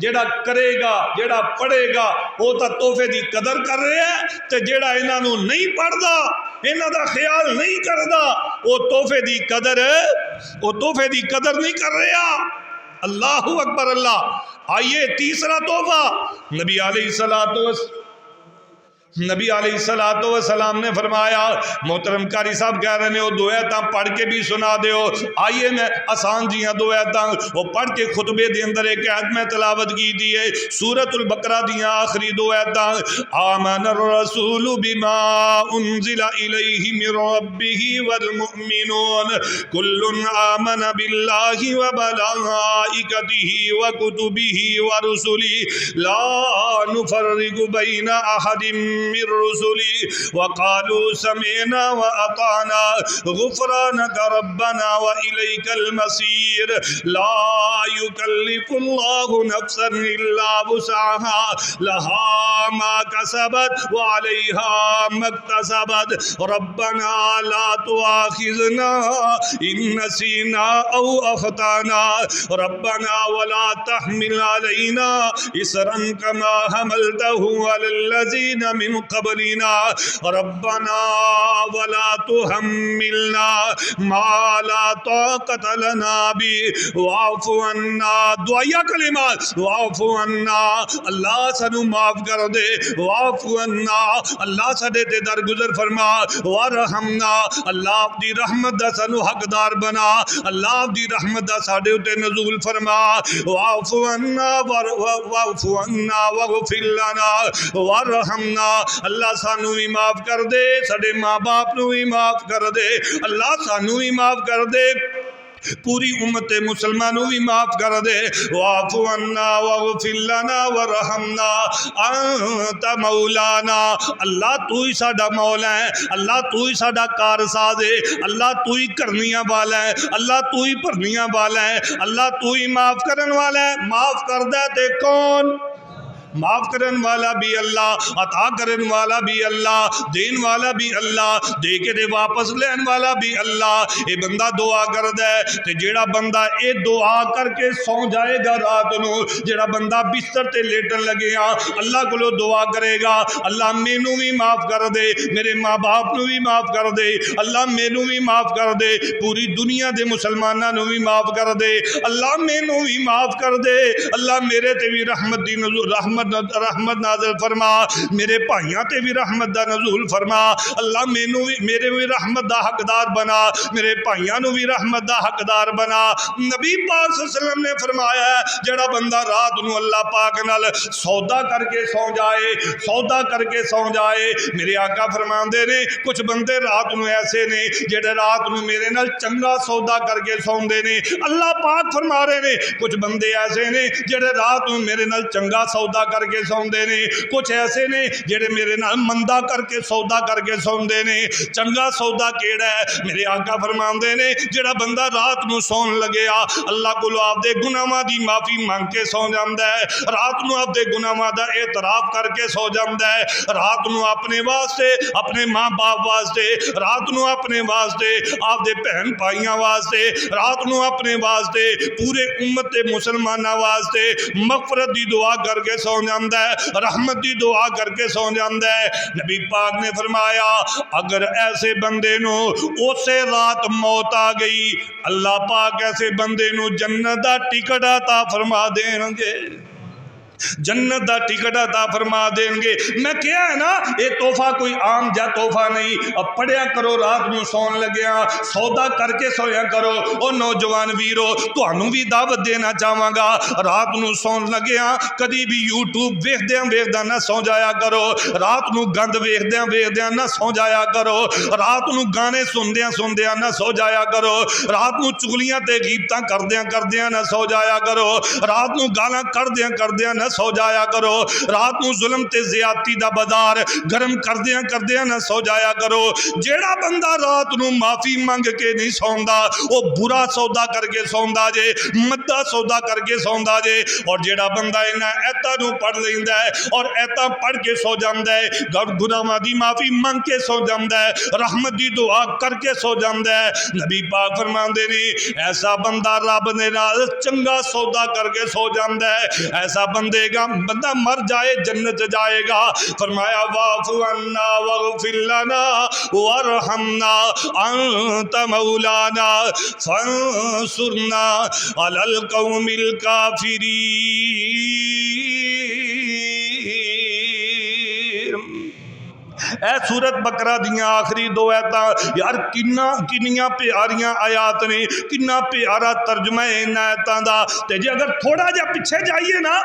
جیڑا کرے گا جیڑا پڑھے گا وہ تو تحفے دی قدر کر رہا ہے، تے جیڑا انہاں نوں نہیں پڑھدا انہاں دا خیال نہیں کردا وہ تحفے دی قدر نہیں کر رہا۔ اللہ اکبر اللہ۔ آئیے تیسرا تحفہ، نبی علیہ السلام نے فرمایا، محترم قاری صاحب کہہ رہے ہیں وہ دو آیتاں پڑھ کے بھی سنا دیو۔ آئیے میں آسان جیاں دو آیتاں وہ پڑھ کے خطبے دے اندر ایک آیت میں تلاوت کی دیئے، سورۃ البقرہ دیاں آخری دو آیتاں۔ آمن الرسول بما انزل الیہ من ربہ والمؤمنون کل آمن باللہ وملائکتہ وکتبہ ورسلہ لا نفرق بین احد من رسلی وقالوا سمعنا وأطعنا غفرانك ربنا وإليك المصير لا يكلف الله نفسا إلا وسعها لها ما كسبت وعليها ما اكتسبت ربنا لا تؤاخذنا إن نسينا أو أخطأنا ربنا ولا تحمل علينا إصرا كما حملته على الذين من قبلنا ربنا ولا تحملنا ما لا طاقة لنا به واعف عنا، دعائیہ کلمات، واعف عنا، اللہ سانو معاف کر دے، واعف عنا، اللہ ساڈے تے درگزر فرما، وارحمنا، اللہ دی رحمت دا سانو حقدار بنا، اللہ دی رحمت دا ساڈے تے نزول فرما، واعف عنا واغفر لنا وارحمنا، اللہ سانو بھی معاف کر دے، ساڈے ماں باپ نو بھی معاف کر دے، اللہ سانو بھی معاف کر دے، پوری امت مسلمانوں بھی معاف کر دے، واعف عنا واغفر لنا وارحمنا انت مولانا، اللہ تو ہی ساڈا مولا ہے، اللہ تو ہی ساڈا کارساز ہے، اللہ تو ہی کرنیاں والا ہے، اللہ تو ہی بھرنیاں والا ہے، اللہ تو ہی معاف کرن والا ہے۔ معاف کر دے تے کون؟ معاف کرن والا بھی اللہ، عطا کرن والا بھی اللہ، دین والا بھی اللہ، دے کے دے واپس لین والا بھی اللہ۔ اے بندہ دعا کر دے تے جیڑا بندہ اے دعا کر کے سو جائے گا رات نو، جیڑا بندہ بستر تے لیٹن لگے ہاں اللہ کو دعا کرے گا، اللہ مینوں بھی معاف کر دے، میرے ماں باپ نو بھی معاف کر دے، اللہ مینوں بھی معاف کر دے، پوری دنیا دے مسلماناں نو بھی معاف کر دے، اللہ مینوں بھی معاف کر دے، اللہ میرے تے بھی رحمت دی نزول رحمت نازل فرما، میرے بھائیاں تے بھی رحمت دا نزول فرما، اللہ میرے بھی رحمت دا حقدار بنا، میرے بھائیاں نو بھی رحمت دا حقدار بنا۔ نبی پاک صلی اللہ علیہ وسلم نے فرمایا ہے جڑا بندہ رات نو اللہ پاک نال سودا کر کے سو جائے، میرے آقا فرماندے نے کچھ بندے رات نو ایسے نے جڑے رات نو میرے نال چنگا سودا کر کے سوندے نے، اللہ پاک فرما رہے نے کچھ بندے ایسے نے جڑے رات نو میرے نال چنگا سودا کر کے سوندے نے، کچھ ایسے نے جڑے میرے نال مندا کر کے سودا کر کے سوندے نے۔ چنگا سودا کیڑا ہے؟ میرے آقا فرماندے نے جڑا بندہ رات نو سون لگیا اللہ کو آپ دے گناہاں دی معافی مانگ کے سو جاندا ہے، رات نو آپ دے گناہاں دا اعتراف کر کے سو جاندا ہے، رات نو اپنے واسطے، اپنے ماں باپ واسطے، رات نو اپنے واسطے، آپ دے بہن بھائیاں واسطے، رات نو اپنے واسطے، پورے امت مسلماناں واسطے مغفرت دی دعا کر کے سو جاندا ہے، رحمت دی دعا کر کے سو جاندا ہے۔ نبی پاک نے فرمایا اگر ایسے بندے نو اسے رات موت آ گئی اللہ پاک ایسے بندے نو جنت دا ٹکٹ عطا فرما دیں گے، جنت دا ٹکٹ عطا فرما دیں گے۔ میں کیا ہے نا یہ تحفہ کوئی عام جا تحفہ نہیں، اب پڑھیا کرو رات نو سون لگیا سودا کر کے سویا کرو۔ او نوجوان ویرو تانوں بھی دعوت دینا چاہواں گا رات نو سون لگیا کدی بھی یوٹیوب ویکھدیاں نہ سو جایا کرو، رات نو گند ویکھدیاں نہ سو جایا کرو، رات نو گانے سندیاں نہ سو جایا کرو، رات نو چغلیاں تے غیبتاں کردیاں نہ سو جایا کرو، رات نو گالاں کردیاں نہ نہ سو جایا کرو، رات نو ظلم تے زیادتی دا بازار گرم کردیاں کردیاں نہ سو جایا کرو۔ جیڑا بندہ رات نو معافی منگ کے نہیں سوندا وہ برا سودا کر کے سوندا جے، مدہ سودا کر کے سوندا جے۔ اور جیڑا بندہ انہاں ایتاں نو پڑھ لیندا ہے اور ایتاں پڑھ کے سو جاندا ہے، گناہاں دی معافی منگ کے سو جاندا ہے، رحمت دی دعا کر کے سو جاندا ہے، نبی پاک فرماندے نے ایسا بندہ رب دے نال چنگا سودا کر کے سو جاندا ہے۔ ایسا بندہ مر جائے جنت جائے گا۔ فرمایا واعف عنا واغفر لنا وارحمنا انت مولانا فانصرنا علی القوم الکافرین۔ اے سورت بقرہ دیاں آخری دو آیتاں یار کنیاں پیاریاں آیات نے، کنا پیارا ترجمہ ہے ان آیتاں دا۔ تے جے اگر تھوڑا جا پیچھے جائیے نا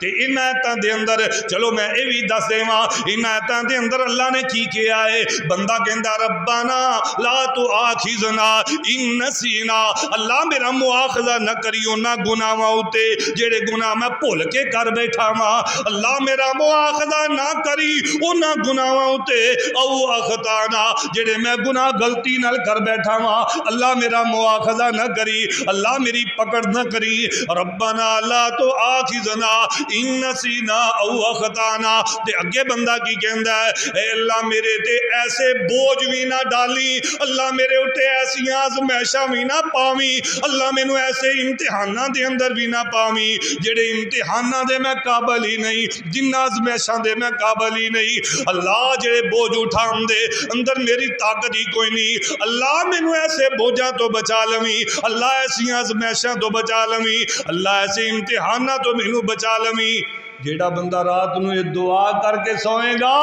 تے ان آیتاں دے اندر، چلو میں اے بھی دس دیواں ان آیتاں دے اندر اللہ نے کی کیا ہے۔ بندہ کہندا ربنا لا تؤاخذنا ان نسینا، اللہ میرا مواخذہ نہ کری انہاں گناہاں اُتے جڑے گناہ میں بھول کے کر بیٹھا ماں، اللہ میرا مواخذہ نہ کری انہاں گناہاں اُتے، او اخطانا جڑے میں گناہ غلطی نال کر بیٹھا ماں، اللہ میرا مواخذہ نہ کری، اللہ میری پکڑ نہ کری۔ ربنا لا تؤاخذنا ان نسینا او اخطانا۔ تے اگے بندہ کی کہندا ہے اے اللہ میرے تے ایسے بوجھ بھی نہ ڈالی، اللہ میرے اُتے ایسی آزمائشاں بھی نہ پاویں، اللہ مینوں ایسے امتحاناں دے اندر بھی نہ پاویں جڑے امتحاناں دے میں قابل ہی نہیں، جن آزمائشاں دے میں قابل ہی نہیں۔ اللہ جڑے بوجھ اٹھان دے اندر میری طاقت ہی کوئی نہیں، اللہ مینوں ایسے بوجھاں تو بچا لویں، اللہ ایسی آزمائشاں تو بچا لویں، اللہ ایسے امتحاناں تو مینوں بچا لویں۔ جیڑا بندہ رات نو یہ دعا کر کے سوئے گا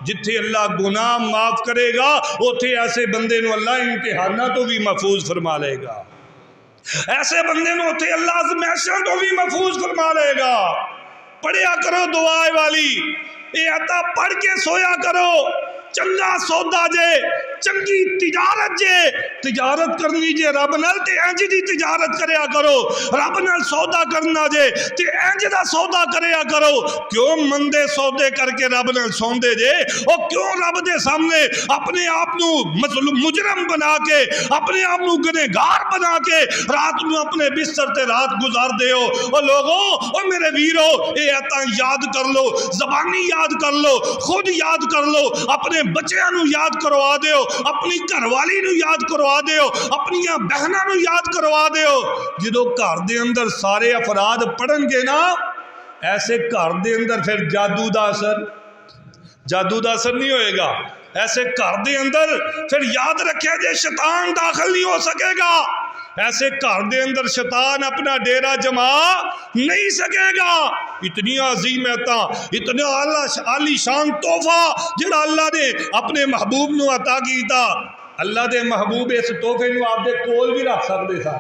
جتھے اللہ گناہ معاف کرے گا اوتھے ایسے بندے نو اللہ امتحاناں تو بھی محفوظ فرما لے گا، ایسے بندے نو اوتھے اللہ آزمائشاں تو بھی محفوظ فرما لے گا۔ پڑھیا کرو دعا والی، اے عطا پڑھ کے سویا کرو، چنگا سودا جے، چنگی تجارت جے، تجارت کرنی جے رب نال تے انج دی تجارت کریا کرو، رب نال سودا کرنا جے تے انج دا سودا کریا کرو۔ کیوں مندے سودے کر کے رب نال سوندے جے، او کیوں رب دے سامنے اپنے آپ نو مجرم بنا کے، اپنے آپ نو گنہگار بنا کے رات نو اپنے بستر تے رات گزار دے ہو۔ او لوگو، او میرے ویرو، اے عطا یاد کر لو، زبانی یاد کر لو، خود یاد کر لو، اپنے بچیاں نو یاد کروا دیو، اپنی گھر والی نو یاد کروا دیو، اپنی بہناں نو یاد کروا دیو۔ جدو گھر دے اندر سارے افراد پڑھن گے نا ایسے گھر دے اندر پھر جادو دا اثر نہیں ہوئے گا، ایسے گھر دے اندر پھر یاد رکھے جے شیطان داخل نہیں ہو سکے گا، ایسے گھر دے اندر شیطان اپنا ڈیرا جما نہیں سکے گا۔ اتنی عظیم عطا، اتنا عالی شان تحفہ جڑا اللہ نے اپنے محبوب نو عطا کیتا۔ اللہ دے محبوب اس تحفے نو آپ دے کول بھی رکھ سکتے سن،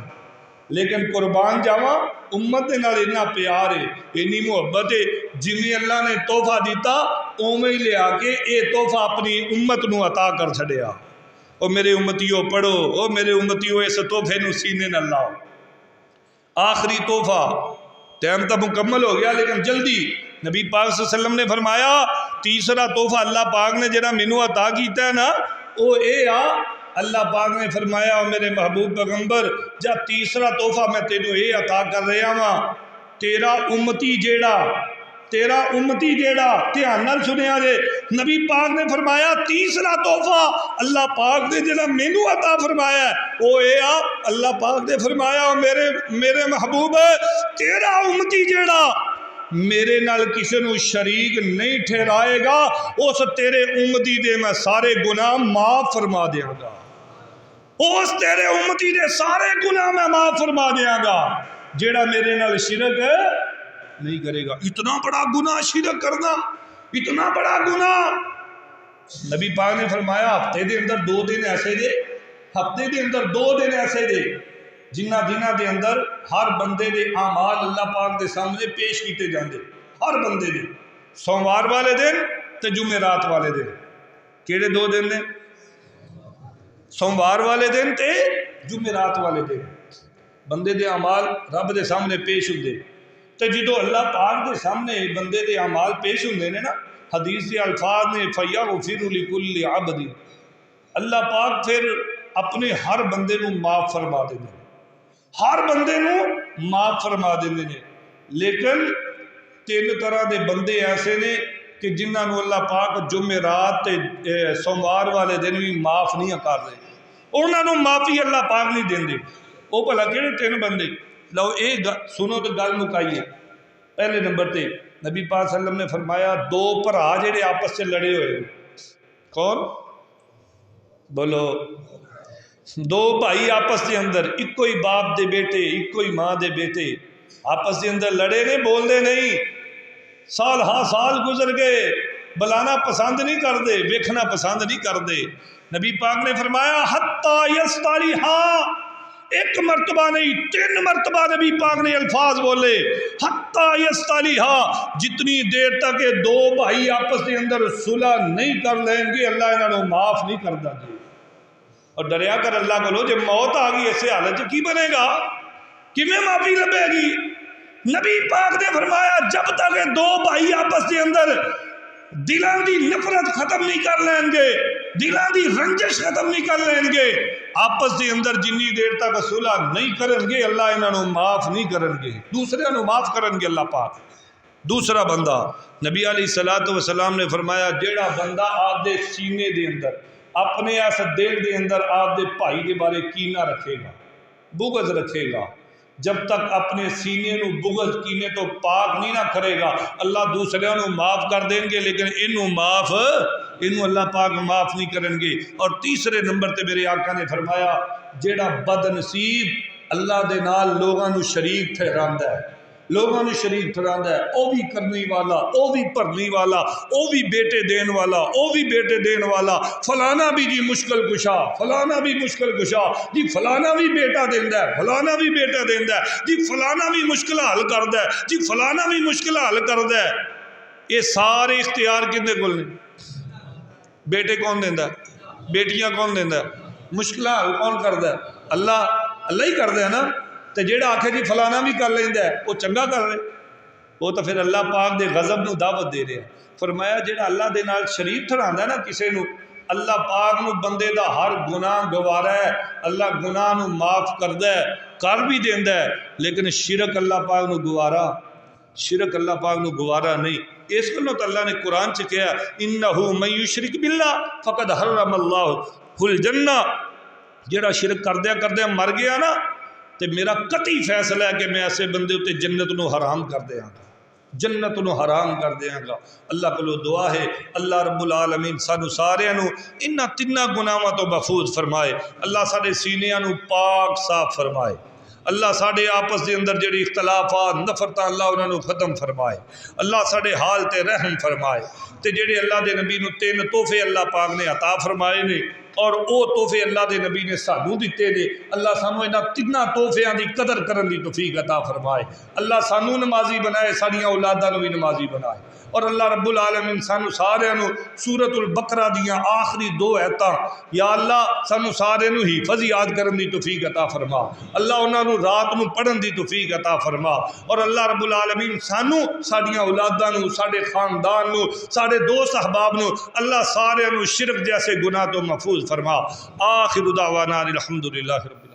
لیکن قربان جاواں امت دے نال اتنا پیار ہے، اتنی محبت ہے، جویں اللہ نے تحفہ دیتا اوویں ہی لیا کے اے تحفہ اپنی امت نو عطا کر چھڑیا۔ او میرے امتیوں پڑھو، او میرے امتیوں اس تحفے نو سینے نہ لاؤ۔ آخری تحفہ ٹائم تو مکمل ہو گیا لیکن جلدی نبی پاک صلی اللہ علیہ وسلم نے فرمایا تیسرا تحفہ اللہ پاک نے جڑا مینوں عطا کیتا ہے نا او اے آ، اللہ پاک نے فرمایا میرے محبوب پیغمبر جا تیسرا تحفہ میں تینوں اے عطا کر رہا ہاں، تیرا امتی جیڑا دھیان نال سنیا جے، نبی پاک نے فرمایا تیسرا تحفہ اللہ پاک نے جڑا مینوں عطا فرمایا ہے او اے آ، اللہ پاک نے فرمایا میرے محبوب تیرا امتی جیڑا میرے نال کسی نو شریک نہیں ٹھہرائے گا اس تیرے امتی دے میں سارے گناہ معاف فرما دیاں گا، اس تیرے امتی دے سارے گناہ میں معاف فرما دیاں گا جیڑا میرے نال شرک نہیں کرے گا۔ اتنا بڑا گناہ شرک کرنا، اتنا بڑا گناہ۔ نبی پاک نے فرمایا ہفتے دے اندر 2 دن ایسے دے، ہفتے دے اندر 2 دن ایسے دے جنہ دے اندر ہر بندے دے اعمال اللہ پاک دے سامنے پیش کیتے جاندے، ہر بندے دے، سوموار والے دن تے جمعرات والے دن۔ کیڑے 2 دن نے؟ سوموار والے دن تے جمعرات والے دن بندے دے اعمال رب دے سامنے پیش ہوندے۔ تو جدو اللہ پاک دے سامنے بندے دے اعمال پیش ہوندے نے نا، حدیث کے الفاظ نے فَيَغْفِرُ لِكُلِّ عَبْدٍ، اللہ پاک پھر اپنے ہر بندے نو معاف فرما دیندے نے، ہر بندے نو معاف فرما دیندے نے۔ لیکن 3 طرح دے بندے ایسے نے کہ جنہاں نو اللہ پاک جمعرات تے سوموار والے دن بھی معاف نہیں کر رہے، انہاں نو معافی اللہ پاک نہیں دیندے۔ وہ بھلا کہڑے 3 بندے؟ لو ایک سنو تو گل مکائیے۔ پہلے نمبر تے نبی پاک صلی اللہ علیہ وسلم نے فرمایا 2 بھرا جڑے آپس سے لڑے ہوئے، کون؟ بولو، 2 بھائی آپس کے اندر، ایک کوئی باپ دے بیٹے، ایک کوئی ماں دے بیٹے، آپس کے اندر لڑے نے، بول دے نہیں، سال ہاں سال گزر گئے، بلانا پسند نہیں کرتے، ویکھنا پسند نہیں کرتے۔ نبی پاک نے فرمایا حتی یستالیہا، 1 مرتبہ نہیں 3 مرتبہ نبی پاک نے الفاظ بولے، حتی یستالیہا، جتنی دیر تک یہ 2 بھائی آپس کے اندر صلح نہیں کر لیں گے اللہ انہوں نے معاف نہیں کرتا جی۔ اور ڈریا کر اللہ کو، جب موت آ گئی ایسے حالت کی بنے گا، کیویں معافی لبے گی؟ نبی پاک نے فرمایا جب تک یہ 2 بھائی آپس کے اندر دلان دی نفرت ختم نہیں کر لیں گے، دلان دی رنجش ختم نہیں کر لیں گے، آپس کے اندر جنی دیر تک صلح نہیں کریں گے اللہ انہوں نے معاف نہیں کریں گے، دوسرے نو معاف کریں گے اللہ پاک۔ دوسرا بندہ نبی علیہ السلام نے فرمایا جیڑا بندہ آپ دے سینے دے اندر، اپنے اس دل دے اندر آپ دے بھائی دے بارے کینہ رکھے گا، بغض رکھے گا، جب تک اپنے سینے نو بغض کینے تو پاک نہیں نہ کرے گا اللہ دوسرے نو معاف کر دیں گے، لیکن انہوں اللہ پاک معاف نہیں کریں گے۔ اور تیسرے نمبر تے میرے آقا نے فرمایا جیڑا بد نصیب اللہ دے نال لوگاں نو شریک ٹھہراندا ہے، لوگاں نے شریک ٹھہراندا ہے، او بھی کرنی والا، او بھی بھرنی والا، او بھی بیٹے دین والا، او بھی بیٹے دین والا، فلانا بھی جی مشکل کشا، فلانا بھی مشکل کشا جی، فلانا بھی بیٹا دیندا ہے، فلانا بھی بیٹا دیندا ہے جی، فلانا بھی مشکل حل کردا ہے جی، فلانا بھی مشکل حل کردا ہے۔ یہ سارے اختیار کنے کول نے؟ بیٹے کون دیندا ہے؟ بیٹیاں کون دیندا ہے؟ مشکل حل کون کردا ہے؟ اللہ ہی کردا ہے نا۔ تو جیڑا آکھے جی فلانا بھی کر لیندا ہے وہ چنگا کر رہے، وہ تو پھر اللہ پاک دے غضب نو دعوت دے رہے ہیں۔ فرمایا جیڑا اللہ دے نال شریک ٹھہراندا ہے نا کسے نو، اللہ پاک نو بندے دا ہر گناہ گوارا ہے، اللہ گناہ نو معاف کردا ہے، کر بھی دیندا ہے، لیکن شرک اللہ پاک نو گوارا، شرک اللہ پاک نو گوارا نہیں۔ اس کو تو اللہ نے قرآن چ کہا انہو من یشرک باللہ فقد حرم اللہ الجنہ، جیڑا شرک کردیا مر گیا نا تے میرا قطعی فیصلہ ہے کہ میں ایسے بندے ہوتے جنت نو حرام کر دیاں گا، جنت نو حرام کر دیاں گا۔ اللہ کو دعا ہے اللہ رب العالمین سانو سارے نو انہاں 3 گناہاں تو محفوظ فرمائے، اللہ سارے سینیاں نو پاک صاف فرمائے، اللہ ساڑے آپس دے اندر جڑی اختلافات نفرتاں اللہ انہاں نو ختم فرمائے، اللہ ساڑے حال تے رحم فرمائے۔ تے جڑے اللہ دے نبی نو 3 تحفے اللہ پاک نے عطا فرمائے نے اور او تحفے اللہ دے نبی نے سانو دیتے نے، اللہ سانو انہاں 3 تحفیاں دی قدر کرن دی توفیق عطا فرمائے، اللہ سانو نمازی بنائے، ساڑیاں اولاداں نو بھی نمازی بنائے، اور اللہ رب العالمین سانو سارے نو سورۃ البقرہ دیاں آخری 2 آیتاں یا اللہ سانو سارے نو حفظ یاد کرن دی توفیق عطا فرما، اللہ انہاں نو رات نو پڑھن دی توفیق عطا فرما، اور اللہ رب العالمین سانو ساڑیاں اولاداں نو، ساڑے خاندان نو، ساڑے دوست احباب نو اللہ سارے نو شرک جیسے گناہ تو محفوظ فرما۔ آخر دعوانا الحمدللہ رب العالمین۔